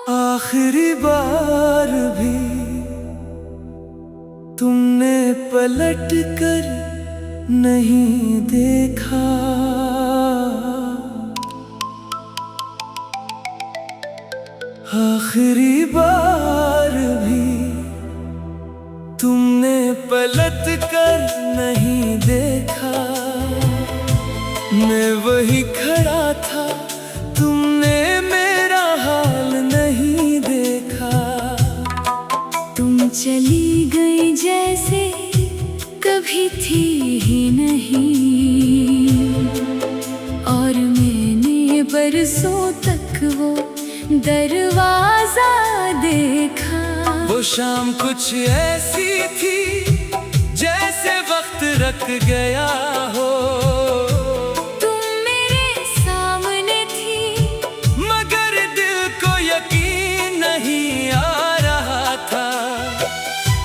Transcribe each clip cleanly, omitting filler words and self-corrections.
आखिरी बार भी तुमने पलट कर नहीं देखा, आखिरी बार भी तुमने पलट कर नहीं देखा। मैं वही खड़ा था, तुमने मेरा हाल नहीं देखा। तुम चली गई जैसे कभी थी ही नहीं, और मैंने बरसों तक वो दरवाजा देखा। वो शाम कुछ ऐसी थी जैसे वक्त रख गया हो। तुम मेरे सामने थी, मगर दिल को यकीन नहीं आ रहा था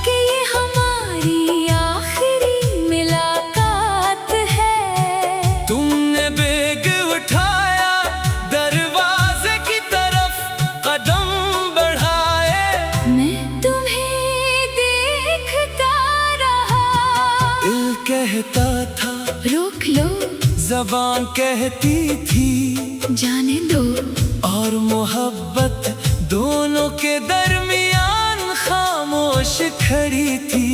कि ये हमारी आखिरी मुलाकात है। तुमने बेग उठाया, दरवाजे की तरफ कदम बढ़ाए। मैं तुम्हें देखता रहा। दिल कहता था रोक लो, ज़बान कहती थी जाने दो। और मोहब्बत दोनों के दरमियान खामोश खड़ी थी।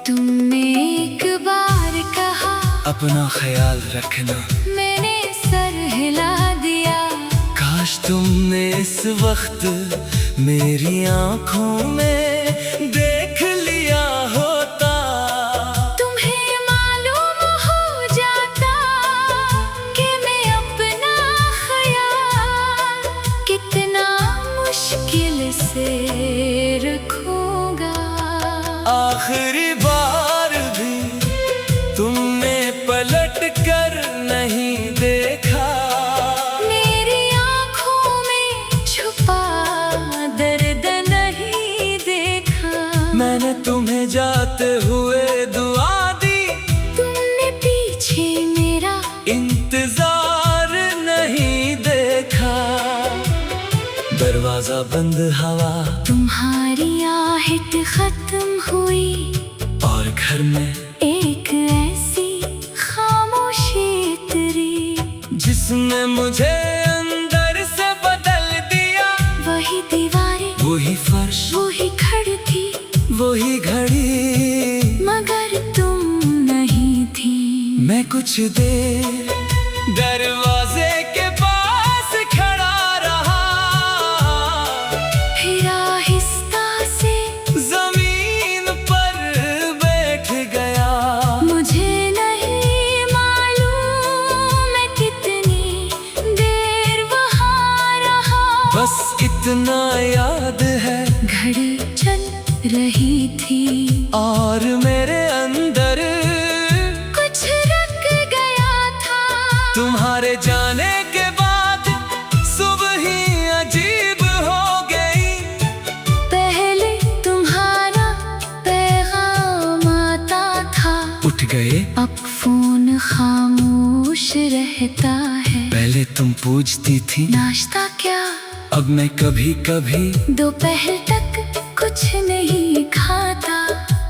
तुमने एक बार कहा, अपना ख्याल रखना। मैंने सर हिला दिया। काश तुमने इस वक्त मेरी आंखों में देख लिया होता। तुम्हें मालूम हो जाता कि मैं अपना ख्याल कितना मुश्किल से रखूंगा। आखिरी बार भी तुमने पलट कर नहीं देखा। मेरी आँखों में छुपा दर्द नहीं देखा। मैंने तुम्हें जाते हुए दुआ दी, तुमने पीछे मेरा इंतजार नहीं देखा। दरवाजा बंद, हवा तुम्हारी आहट खत्म हुई, और घर में एक ऐसी खामोशी उतरी जिसने मुझे अंदर से बदल दिया। वही दीवारें, वही फर्श, वही खिड़की, वही घड़ी, मगर तुम नहीं थी। मैं कुछ देर दरवाजे के पास खड़ा रहा, फिर आहिस्ता से जमीन पर बैठ गया। मुझे नहीं मालूम मैं कितनी देर वहाँ रहा। बस इतना याद है, घड़ी चल रही थी, और मेरे अंदर कुछ रख गया था। तुम्हारे जाने के बाद सुबह ही अजीब हो गई। पहले तुम्हारा पैगाम आता था, उठ गए, अब फोन खामोश रहता है। पहले तुम पूछती थी नाश्ता क्या, अब मैं कभी कभी दोपहर तक कुछ नहीं खाता।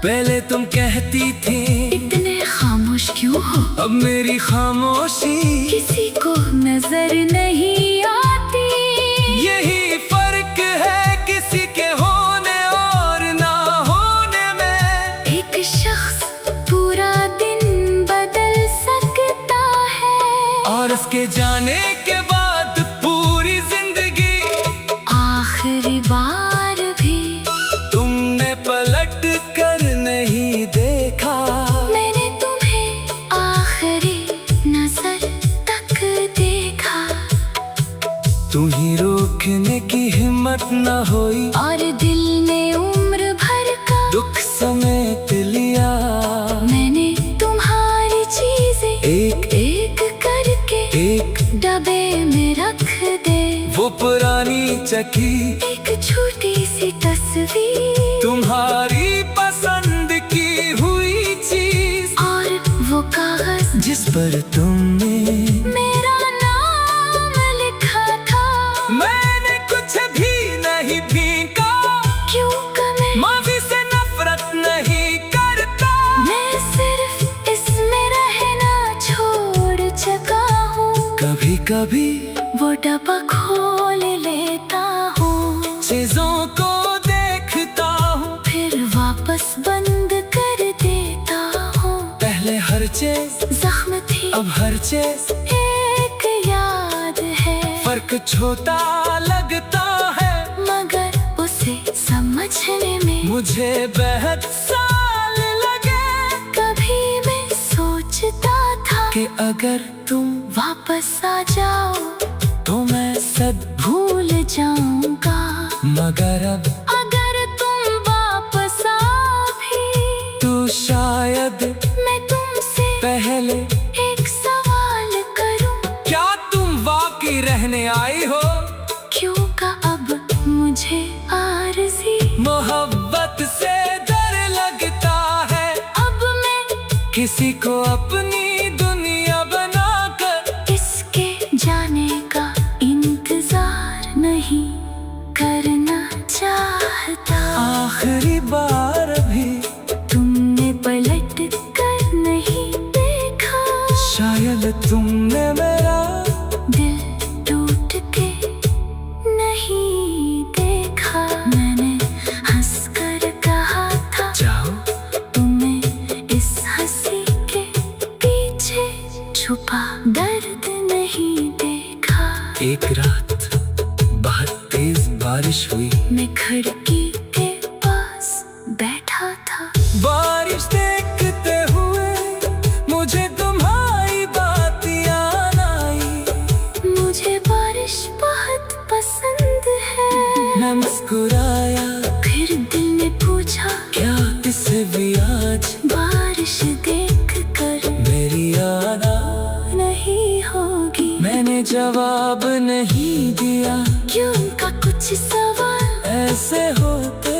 पहले तुम कहती थी इतने खामोश क्यों हो, अब मेरी खामोशी किसी को नजर नहीं आती। यही फर्क है किसी के होने और ना होने में। एक शख्स पूरा दिन बदल सकता है, और उसके जाने के बाद पूरी जिंदगी। आखिरी बार भी तुमने पलट कर नहीं देखा। मैंने तुम्हें आखिरी नजर तक देखा। तू ही रोकने की हिम्मत न हुई, और दिल ने उम्र भर का दुख समेट लिया। मैंने तुम्हारी चीजें एक एक करके एक डब्बे में रख दे। वो पुरानी चकी एक छोटी सी तस्वीर तुम्हारी पर तुमने मेरा नाम लिखा था। मैंने कुछ भी नहीं भीगा, क्यों कमे माफी से नफरत नहीं करता। मैं सिर्फ इसमें रहना छोड़ चुका हूँ। कभी कभी वो डब्बा खोल लेता हूँ, चीजों को देखता हूँ, फिर वापस बंद कर देता हूँ। पहले हर चीज जख्म थी, अब हर चीज एक याद है। फर्क छोटा लगता है, मगर उसे समझने में मुझे बेहद साल लगे। कभी मैं सोचता था कि अगर तुम वापस आ जाओ तो मैं सद भूल जाऊंगा। मगर अब अगर तुम वापस आ भी तो शायद मैं तुमसे पहले एक सवाल करूं। क्या तुम वाकई रहने आई हो? क्यों का अब मुझे आरज़ी मोहब्बत से डर लगता है, अब मैं किसी को अपनी दुनिया बनाकर इसके जाने का इंतजार नहीं करना चाहता। आखिरी बार भी तुमने पलट कर नहीं देखा, शायद तुमने मेरा दिल टूट के नहीं देखा। मैंने हंस कर कहा था जाओ, तुम्हें इस हंसी के पीछे छुपा दर्द नहीं देखा। एक रात बहुत तेज बारिश हुई, मैं खिड़की के पास बैठा था। बारिश देखते हुए मुझे तुम्हारी बात याद आई। मुझे बारिश बहुत पसंद है। मैं मुस्कुराया, फिर दिल ने पूछा क्या इसे भी आज बारिश देख कर मेरी याद नहीं होगी। मैंने जवाब नहीं दिया, क्यों उनका कुछ सवाल ऐसे होते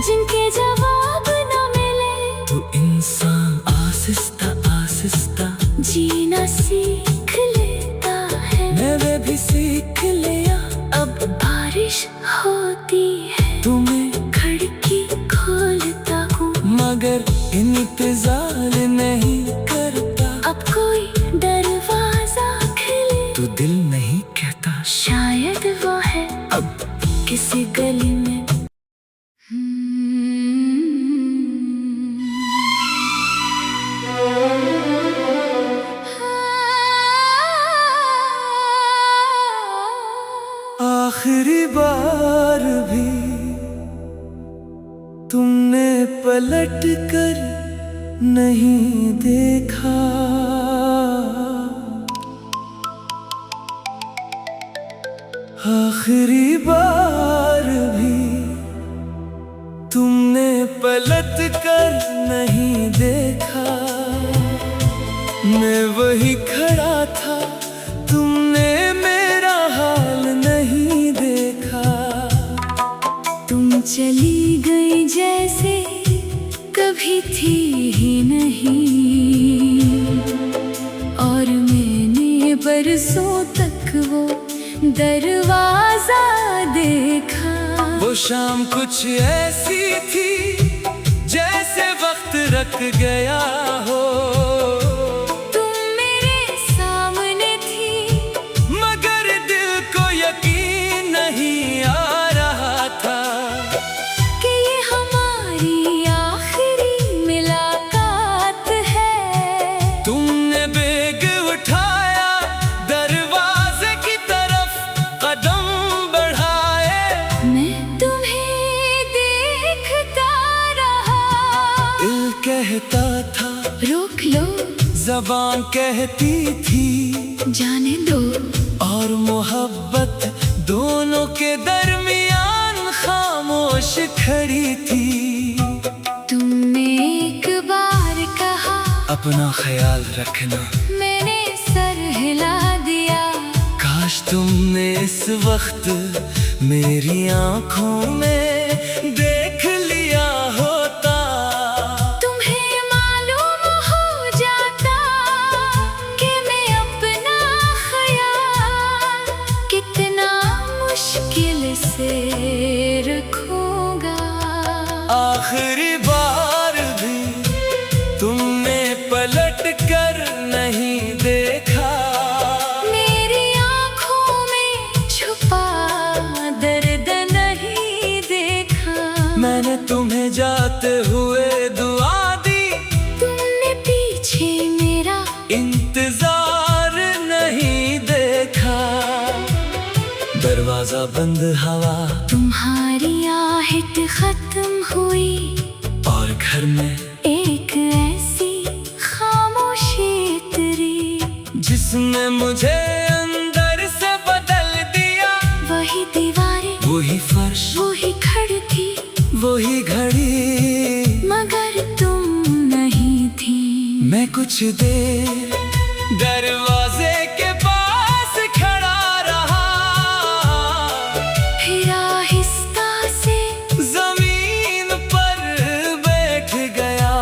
जिनके जवाब न मिले तो इंसान आहिस्ता आहिस्ता जीना सीख लेता है। मैं भी सीख लिया। अब बारिश होती है, तुम्हें खिड़की खोलता हूँ, मगर इंतजार नहीं करता। अब कोई दरवाजा खिले तो दिल नहीं कहता शायद वो है अब किसी गली में। आखिरी बार भी तुमने पलट कर नहीं देखा। आखिरी बार भी तुमने पलट कर नहीं देखा। मैं वही खड़ा था, तुमने मेरा हाल नहीं देखा। तुम चली गई जैसे कभी थी ही नहीं, और मैंने बरसों तक वो दरवाजा देखा। वो शाम कुछ ऐसी थी जैसे वक्त रख गया हो। तुम मेरे सामने थी, मगर दिल को यकीन नहीं आ रहा था कि ये हमारी आखिरी मुलाकात है। तुमने बेग उठाया, दरवाजे की तरफ कदम बढ़ाए। मैं तुम्हें देखता रहा, दिल कहता था रोक लो, जबान कहती थी जाने दो। और मोहब्बत दोनों के दरमियान खामोश खड़ी थी। तुमने एक बार कहा अपना ख्याल रखना, मैंने सर हिला दिया। काश तुमने इस वक्त मेरी आंखों में देख लिया होता। तुम्हें मालूम हो जाता मैंने तुम्हें जाते हुए दुआ दी, तुमने पीछे मेरा इंतजार नहीं देखा। दरवाजा बंद, हवा तुम्हारी आहट खत्म हुई, और घर में एक ऐसी खामोशी उतरी जिसने मुझे अंदर से बदल दिया। वही दीवारें, वही फर्श, वही खिड़की, वही घड़ी, मगर तुम नहीं थी। मैं कुछ देर दरवाजे के पास खड़ा रहा, फिर आहिस्ता से जमीन पर बैठ गया।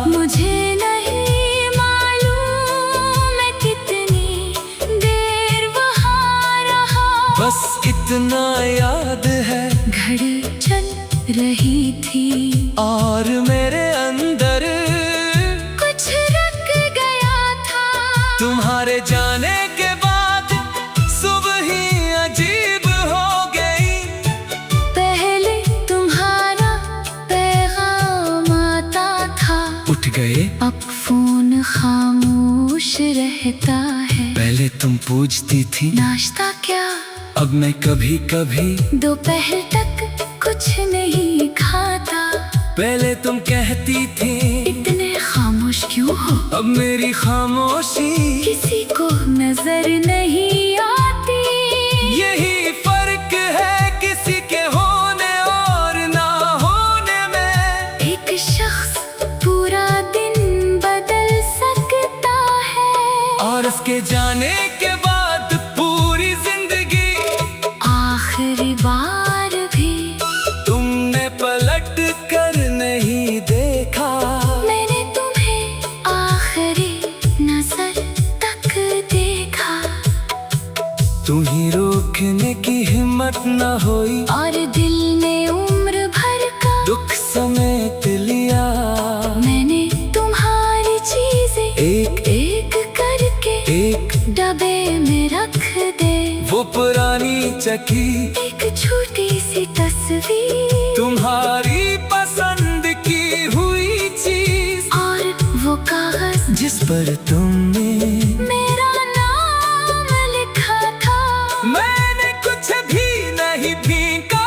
मुझे नहीं मालूम मैं कितनी देर वहाँ रहा। बस इतना याद है, घड़ी चल रही थी और मेरे अंदर कुछ रख गया था। तुम्हारे जाने के बाद सुबह ही अजीब हो गई। पहले तुम्हारा पैगाम आता था, उठ गए, अब फोन खामोश रहता है। पहले तुम पूछती थी नाश्ता क्या, अब मैं कभी कभी दोपहर तक कुछ नहीं खाता। पहले तुम कहती थी इतने खामोश क्यों हो, अब मेरी खामोशी किसी को नजर नहीं आती। यही फर्क है किसी के होने और ना होने में। एक शख्स पूरा दिन बदल सकता है, और उसके जाने के बाद पूरी जिंदगी। आखिरी बार भी तुमने पलट कर नहीं देखा। मैंने तुम्हें आखिरी नजर तक देखा। तुम्हें रोकने की हिम्मत न हुई, और दिल ने उम्र भर का दुख समेट लिया। मैंने तुम्हारी चीजें एक एक करके एक डब्बे में रख दे। वो पुरानी चकी, एक छोटी सी तस्वीर, तुम्हारी पसंद की हुई चीज, और वो कागज जिस पर तुमने मेरा नाम लिखा था। मैंने कुछ भी नहीं भीगा,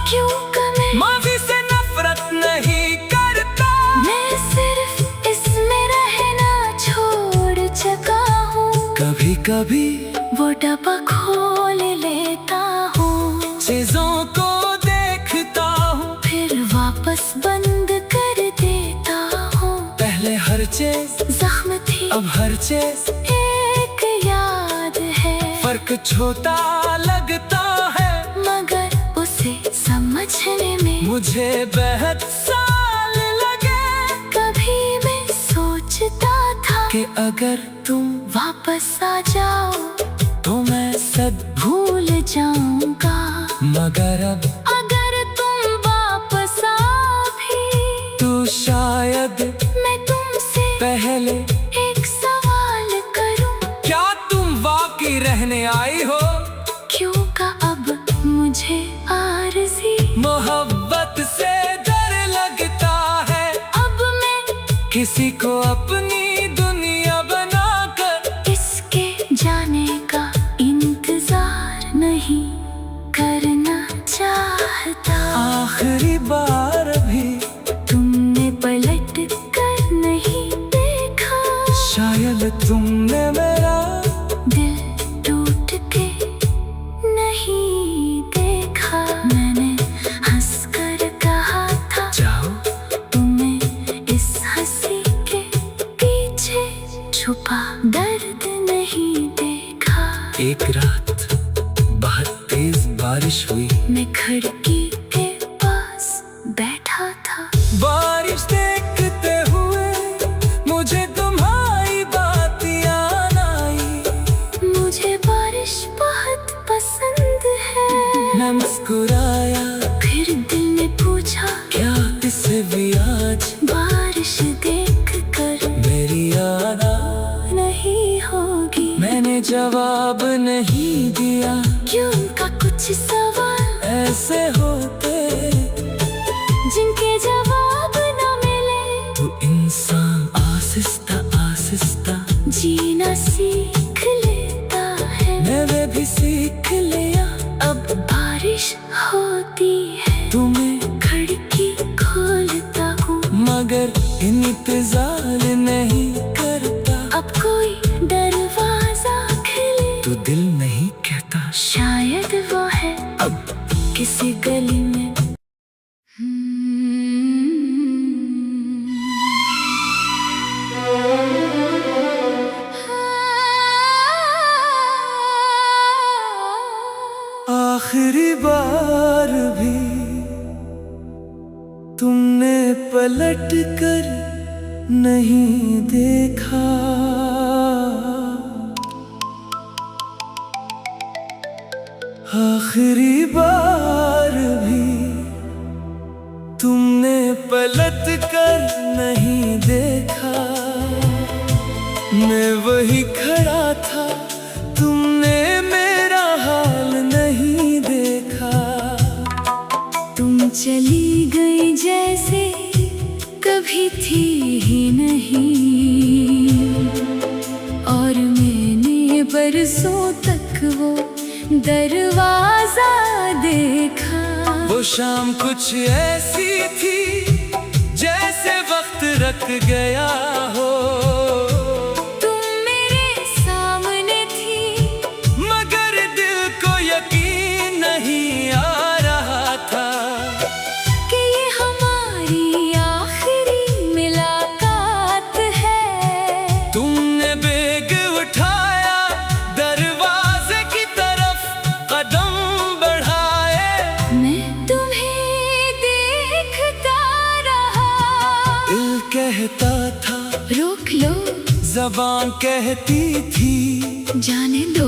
क्योंकि मैं माफी से नफरत नहीं करता। मैं सिर्फ इसमें रहना छोड़ चुका हूँ। कभी कभी वो डब्बा खोल लेता हूँ, चीजों को देखता हूँ, फिर वापस बंद कर देता हूँ। पहले हर चीज जख्म थी, अब हर चीज एक याद है। फर्क छोटा लगता है, मगर उसे समझने में मुझे बेहद साल लगे। कभी मैं सोचता था कि अगर तुम वापस आ जाओ तो मैं सब भूल जाऊंगा। मगर अब अगर तुम वापस आ भी तो शायद मैं तुमसे पहले एक सवाल करूं। क्या तुम वाकई रहने आई हो? क्यों का अब मुझे आरज़ी मोहब्बत से डर लगता है, अब मैं किसी को अपनी दुनिया बनाकर इसके जाने का इंतजार नहीं करना चाहता। आखिरी बार भी तुमने पलट कर नहीं देखा, शायद तुमने मेरा दिल टूट के नहीं देखा। मैंने हंसकर कहा था जाओ, तुम्हें इस हंसी के पीछे छुपा दर्द नहीं देखा। एक रात बहुत तेज बारिश हुई, मैं खिड़की के पास बैठा था, बारिश देखते हुए मुझे तुम्हारी बात याद आई। मुझे बारिश बहुत पसंद है। मैं मुस्कुराया, फिर दिल ने पूछा क्या इसे भी आज बारिश देख कर मेरी याद नहीं होगी। मैंने जवाब नहीं दिया, क्यों का कुछ सवाल ऐसे हो मगर इंतजार नहीं करता। अब कोई दरवाजा खुले तू दिल नहीं कहता, शायद वो है अब किसी गली में। आखिरी बार भी तुमने पलट कर नहीं देखा। आखिरी बार भी तुमने पलट कर नहीं देखा। मैं वही खड़ा था, तुमने मेरा हाल नहीं देखा। तुम चली गई जैसे कभी थी ही नहीं, और मैंने बरसों तक वो दरवाजा देखा। वो शाम कुछ ऐसी थी जैसे वक्त रख गया हो। तुम मेरे सामने थी मगर दिल को यकीन नहीं आ रहा था कि ये हमारी आखिरी मुलाकात है। तुमने बेग उठाया, दरवाजे की तरफ कदम बढ़ाए। मैं तुम्हें देखता रहा। दिल कहता था रोक लो, ज़बान कहती थी जाने दो।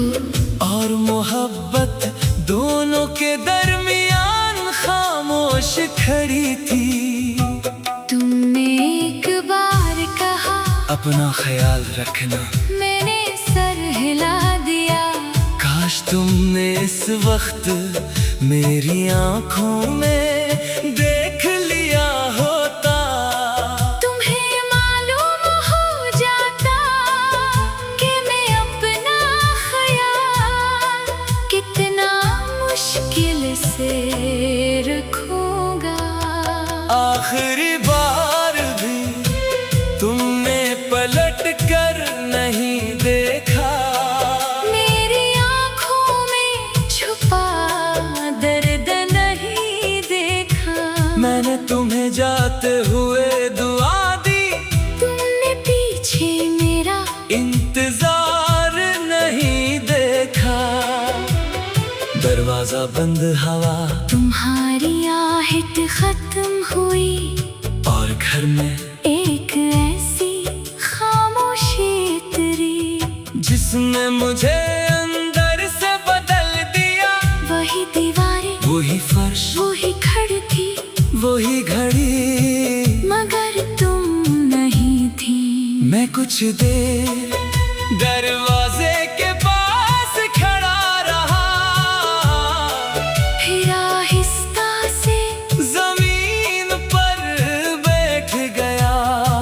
और मोहब्बत दोनों के दरमियान खामोश खड़ी थी। तुमने एक बार कहा अपना ख्याल रखना, मैंने सर हिला दिया। काश तुमने इस वक्त मेरी आंखों में देख लिया होता। तुम्हें मालूम हो जाता कि मैं अपना ख्याल कितना मुश्किल से रखूंगा। आखिरी बार भी तुमने पलट कर नहीं देखा। मेरी आँखों में छुपा दर्द नहीं देखा। मैंने तुम्हें जाते हुए दुआ दी, तुमने पीछे मेरा इंतजार नहीं देखा। दरवाजा बंद, हवा तुम्हारी आहट खत्म हुई, और घर में एक ऐसी खामोशी उतरी जिसने मुझे अंदर से बदल दिया। वही दीवारें, वही फर्श, वही खिड़की, वही घड़ी, मगर तुम नहीं थी। मैं कुछ देर दरवाजे के पास खड़ा रहा। फिर आहिस्ता से जमीन पर बैठ गया।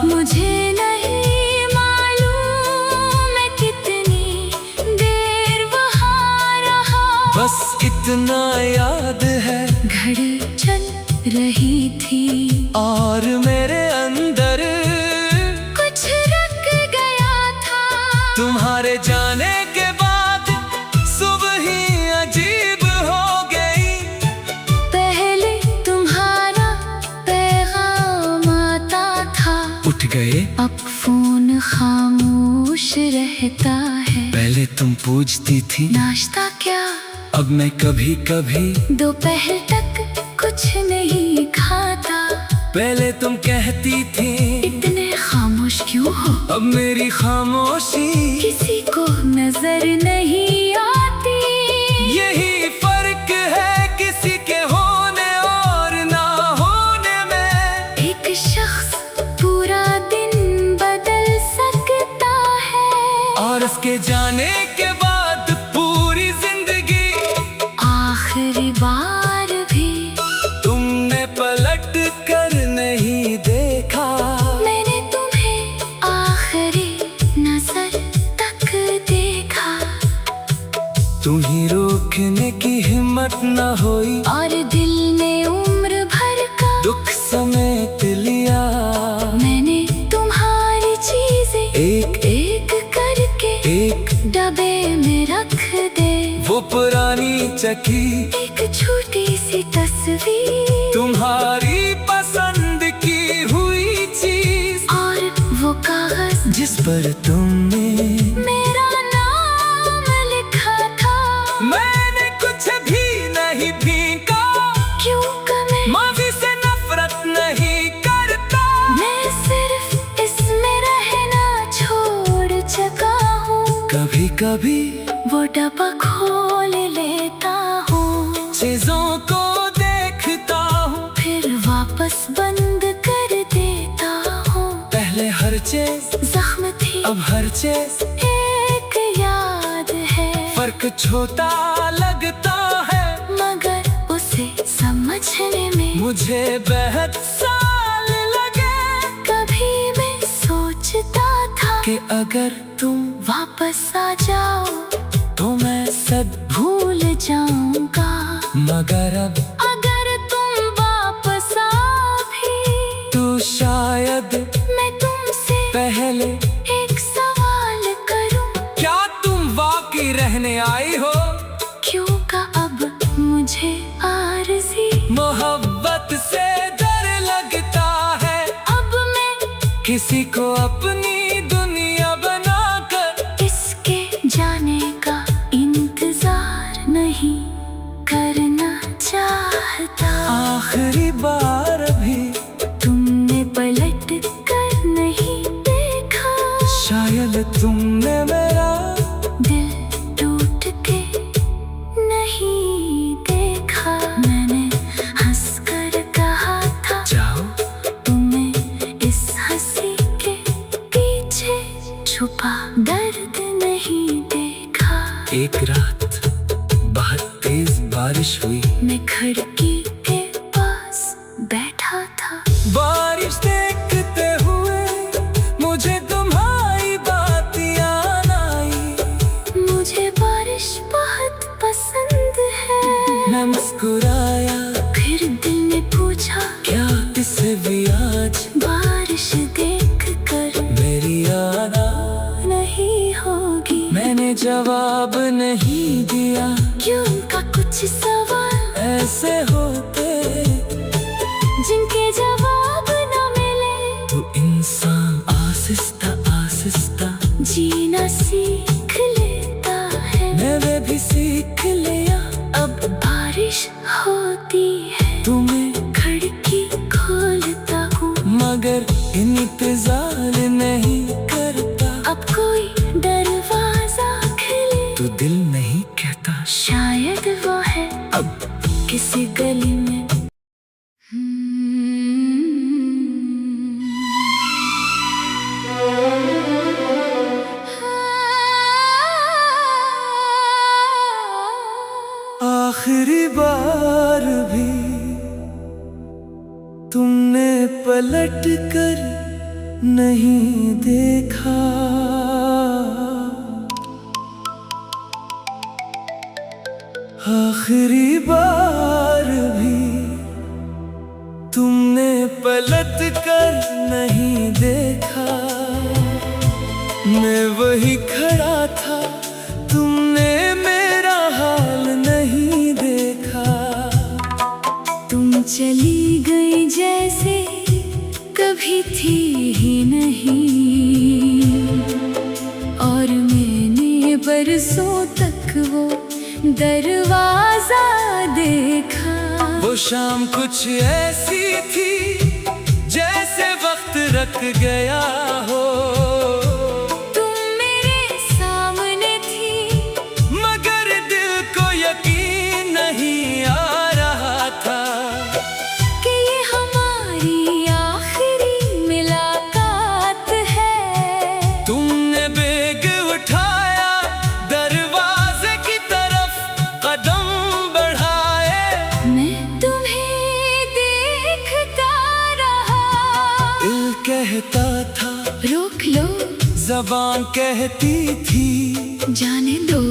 मुझे नहीं मालूम मैं कितनी देर वहाँ रहा। बस इतना याद है, घड़ी चल रही थी और मेरे अंदर कुछ रख गया था। तुम्हारे जाने के बाद सुबह ही अजीब हो गई। पहले तुम्हारा पैगाम आता था, उठ गए, अब फोन खामोश रहता है। पहले तुम पूछती थी नाश्ता क्या, अब मैं कभी कभी दोपहर तक कुछ नहीं खाता। पहले तुम कहती थी इतने खामोश क्यों हो, अब मेरी खामोशी किसी को नजर नहीं आती। यही फर्क है किसी के होने और ना होने में। एक शख्स पूरा दिन बदल सकता है, और उसके जाने के बाद पूरी जिंदगी। आखिरी बार भी तुमने पलट कर नहीं देखा। मैंने तुम्हें आखिरी नजर तक देखा। तुम्हें रोकने की हिम्मत न हुई, और दिल ने उम्र भर का दुख समेट लिया। पुरानी चकी, एक छोटी सी तस्वीर, तुम्हारी पसंद की हुई चीज, और वो कागज जिस पर तुमने मेरा नाम लिखा था। मैंने कुछ भी नहीं भीगा, क्यों मैं माफी से नफरत नहीं करता। मैं सिर्फ इसमें रहना छोड़ चुका हूँ। कभी कभी वो डब्बा खोल लेता हूँ, चीजों को देखता हूँ, फिर वापस बंद कर देता हूँ। पहले हर चीज जख्म थी, अब हर चीज एक याद है। फर्क छोटा लगता है, मगर उसे समझने में मुझे बेहद साल लगे। कभी मैं सोचता था कि अगर तुम वापस आ जाओ तो मैं सब भूल जाऊंगा। मगर अब अगर तुम वापस आ भी तो शायद मैं तुमसे पहले एक सवाल करूं। क्या तुम वाकई रहने आई हो? क्यों का अब मुझे आरज़ी मोहब्बत से डर लगता है, अब मैं किसी को अपनी दुनिया बनाकर इसके जाने का इंतजार नहीं करना चाहता। आखिरी बार भी तुमने पलट कर नहीं देखा, शायद तुमने मेरा दिल टूट के नहीं देखा। मैंने हंसकर कहा था जाओ, तुम्हें इस हंसी के पीछे छुपा दर्द नहीं देखा। एक रात बहुत तेज बारिश हुई, मैं खिड़की के पास बैठा था, बारिश देखते हुए मुझे तुम्हारी बात याद आई। मुझे बारिश बहुत पसंद है। मैं मुस्कुराया, फिर दिल ने पूछा क्या इसे भी आज बारिश देख कर मेरी याद नहीं होगी। मैंने जवाब नहीं दिया, क्यों उनका कुछ सवाल ऐसे होते जिनके जवाब न मिले तो इंसान आहिस्ता आहिस्ता जीना सीख लेता है। मैंने भी सीख लिया। अब बारिश होती है, तुम्हें खिड़की खोलता हूँ, मगर इंतजार नहीं करता। अब कोई दरवाजा खुले तो दिल नहीं कहता शायद वो है अब किसी गली में। आखिरी बार भी तुमने पलट कर नहीं देखा। आखिरी बार भी तुमने पलट कर नहीं देखा। मैं वही खड़ा था, तुमने मेरा हाल नहीं देखा। तुम चली गई जैसे कभी थी ही नहीं, और मैंने बरसों तक वो दरवाजा देखा। वो शाम कुछ ऐसी थी जैसे वक्त रख गया हो। तुम मेरे सामने थी, मगर दिल को यकीन नहीं आ रहा था कि ये हमारी आखिरी मुलाकात है। तुमने बेग उठाया, दरवाजे की तरफ कदम बढ़ाए। मैं तुम्हें देखता रहा, दिल कहता था रोक लो, ज़बान कहती थी जाने दो।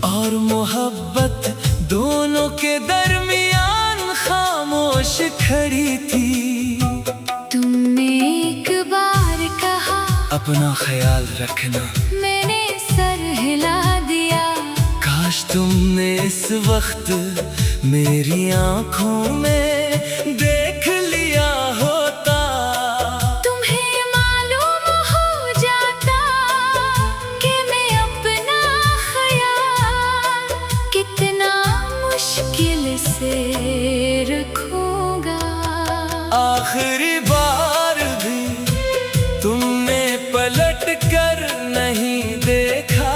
और मोहब्बत दोनों के दरमियान खामोश खड़ी थी। तुमने एक बार कहा अपना ख्याल रखना, मैंने सर हिला दिया। काश तुमने इस वक्त मेरी आंखों में देख लिया होता, तुम्हें मालूम हो जाता कि मैं अपना ख्याल कितना मुश्किल से रखूंगा। आखिरी बार भी तुमने पलट कर नहीं देखा,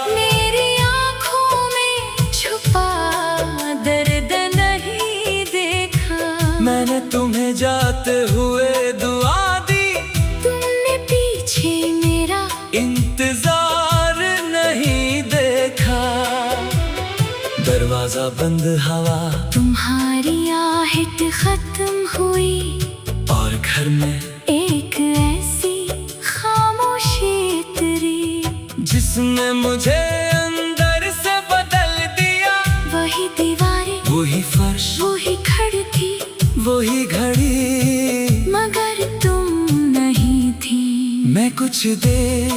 मेरी आंखों में छुपा दर्द नहीं देखा। मैंने तुम्हें जाते हुए दुआ दी, तुमने पीछे मेरा इंतजार नहीं देखा। दरवाजा बंद, हवा तुम्हारी आहट खत्म हुई और घर में एक ऐसी खामोशी उतरी जिसने मुझे अंदर से बदल दिया। वही दीवारें, वही फर्श, वही खिड़की, वही घड़ी, मगर तुम नहीं थी। मैं कुछ देर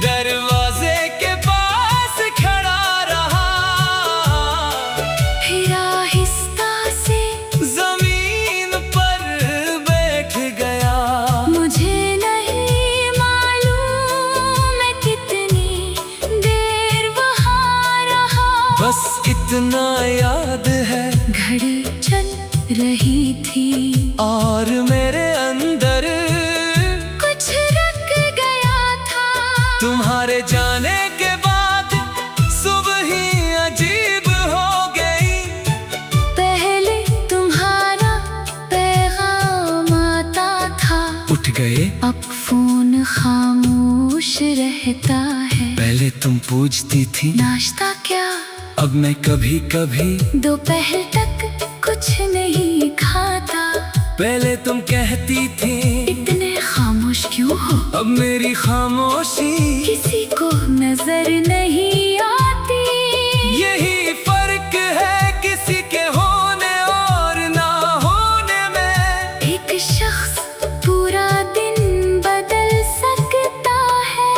दरवाजे के पास खड़ा रहा, फिर आहिस्ता से जमीन पर बैठ गया। मुझे नहीं मालूम मैं कितनी देर वहाँ रहा। बस इतना याद है, घड़ी चल रही थी और मेरे अंदर कुछ रख गया था। तुम्हारे जाने के बाद सुबह ही अजीब हो गई। पहले तुम्हारा पैगाम आता था, उठ गए, अब फोन खामोश रहता है। पहले तुम पूछती थी नाश्ता क्या, अब मैं कभी कभी। दोपहर तक कुछ नहीं खाता। पहले तुम कहती थी इतने खामोश क्यों हो, अब मेरी खामोशी किसी को नजर नहीं आती। यही फर्क है किसी के होने और ना होने में। एक शख्स पूरा दिन बदल सकता है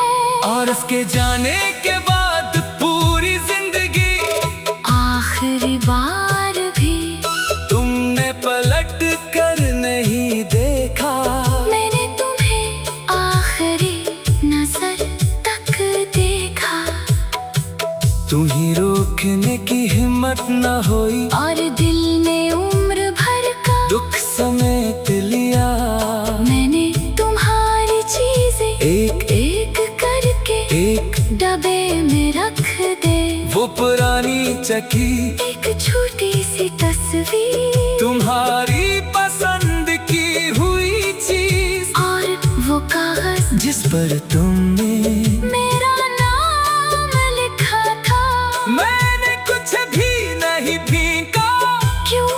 और उसके जाने के बाद पूरी जिंदगी। आखिरी बार भी तुमने पलट कर नहीं देखा, मैंने तुम्हें आखिरी नजर तक देखा। तुम्हें रोकने की हिम्मत न हुई और दिल ने उम्र भर का दुख समेट लिया। मैंने तुम्हारी चीजें एक एक करके एक डब्बे में रख दे। वो पुरानी चकी, एक छोटी सी तस्वीर, तुम्हारी पसंद की हुई चीज, और वो कागज जिस पर तुमने मेरा नाम लिखा था। मैंने कुछ भी नहीं भीगा, क्यों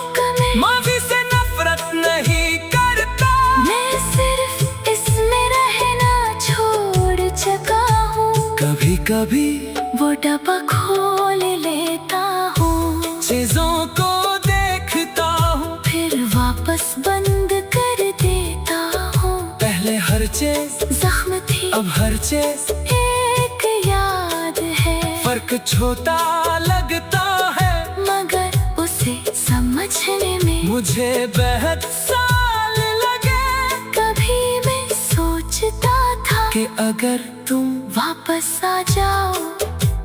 मैं माफी से नफरत नहीं करता। मैं सिर्फ इसमें रहना छोड़ चुका हूँ। कभी कभी वो डब्बा खोल लेता हूँ, चीजों को देखता हूँ, फिर वापस बंद कर देता हूँ। पहले हर चीज जख्म थी, अब हर चीज एक याद है। फर्क छोटा लगता है, मगर उसे समझने में मुझे बेहद साल लगे। कभी मैं सोचता था कि अगर तुम वापस आ जाओ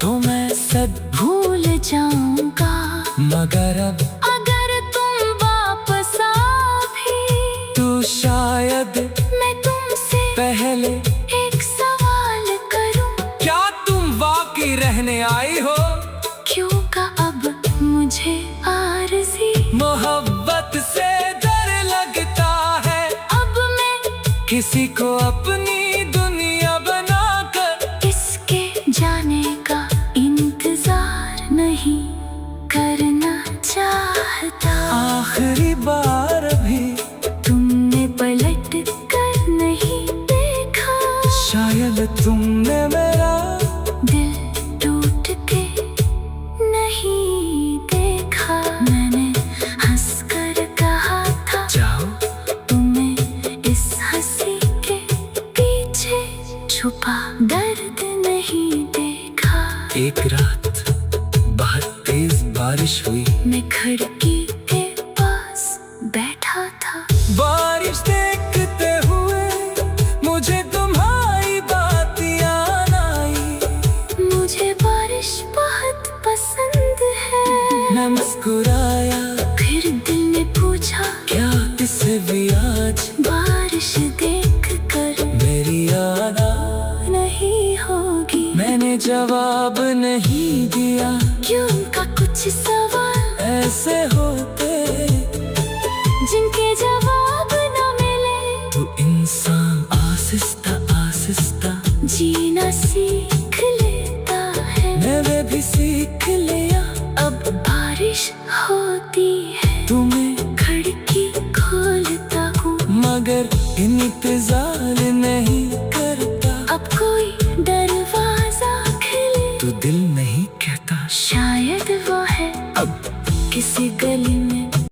तो मैं सब भूल जाऊंगा। मगर अब अगर तुम वापस आ भी तो शायद मैं तुमसे पहले एक सवाल करूं। क्या तुम वाकई रहने आई हो? क्यों का अब मुझे आरज़ी मोहब्बत से डर लगता है, अब मैं किसी को अपनी दुनिया बनाकर इसके जाने का इंतजार नहीं करना चाहता। आखिरी बार भी तुमने पलट कर नहीं देखा, शायद तुमने मेरा दिल टूट के नहीं देखा। मैंने हंसकर कहा था जाओ, तुम्हें इस हंसी के पीछे छुपा दर्द नहीं देखा। एक रात बारिश हुई, मैं खिड़की के पास बैठा था। बारिश देखते हुए मुझे तुम्हारी बात याद आई। मुझे बारिश बहुत पसंद है। मैं मुस्कुराया, फिर दिल ने पूछा क्या इसे भी आज बारिश देख कर मेरी याद नहीं होगी। मैंने जवाब नहीं दिया, क्यों उनका कुछ सवाल ऐसे होते जिनके जवाब न मिले। तो इंसान आहिस्ता आहिस्ता जीना सीख लेता है। मैं भी सीख लिया। अब बारिश होती है तुम्हें खिड़की खोलता हूँ, मगर इन इंतजार